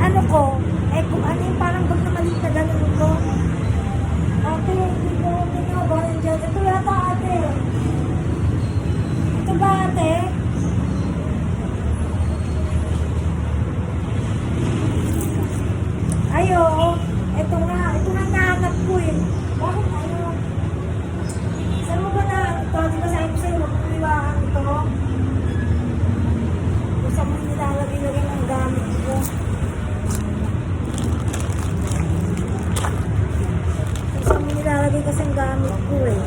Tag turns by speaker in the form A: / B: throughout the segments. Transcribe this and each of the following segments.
A: ano ko, eh kung ano yung parang bag na maliit na ganun ko. Ate, hindi ko ginagawa rin dyan. Ito yata ate. Ito ba ate? Ayo, ito nga nahanap ko eh. Bakit ano? Saan mo ba na ito? Di ba sabi ko sa'yo, magpuliwakan ito? Kung saan mo nilalagay-lagay ng gamit ko. Kung saan mo nilalagay kasi ang gamit ko eh.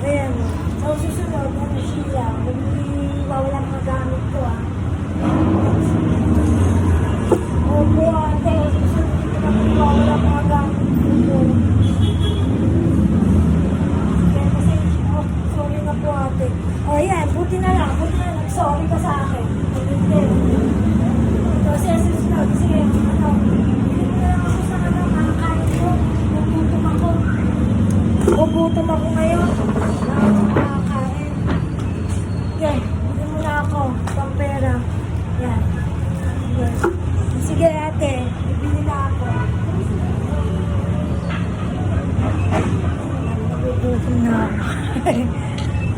A: Ayan. So susunod, ano siya? Kung hindi wawala mga gamit ko ah. Opo ate, susunod dito na kung wawala mga gamit ko. Kaya kasi, oh, sorry na po ate. O yan, buti na lang, sorry ka sa akin. Hindi. Ito, susunod, sige, ano, hindi mo na lang ako sa ano, makakain ko. Gugutom ako ngayon. Makakain. Yan, hindi mo na ako, pang pera. Yan. Yan. Sige ate, bibili na ako. Nagugutom na ako.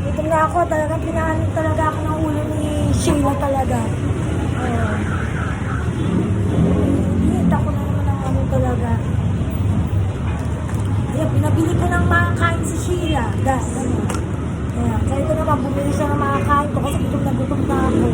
A: Gutom na ako, talagang pinahanin talaga ako ng ulo ni Sheila talaga. Hinita ko na naman ang ano talaga. Kaya pinabili ko ng makakain si Sheila. Ano. Kaya ito naman, bumili siya ng makakain ko kasi gutom na ako.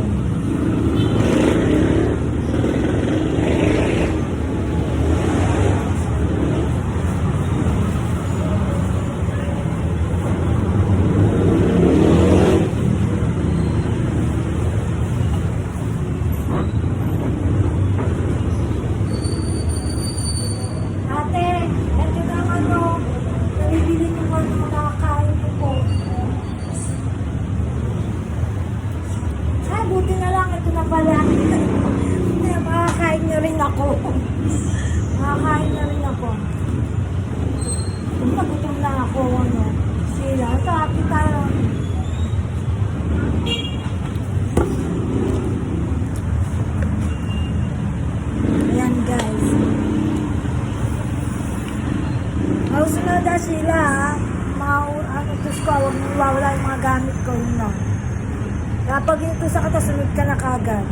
A: Buti na lang, ito na pala. Makakain na rin ako. Makakain na rin ako. Nagutom na ako, ano. Sila, happy tayo. Ayan guys. Sunod na sila, mga ano, tus ko, huwag mong wawala yung mga gamit ko, yun lang. Kapag ito sa kata, sunod ka na kagad.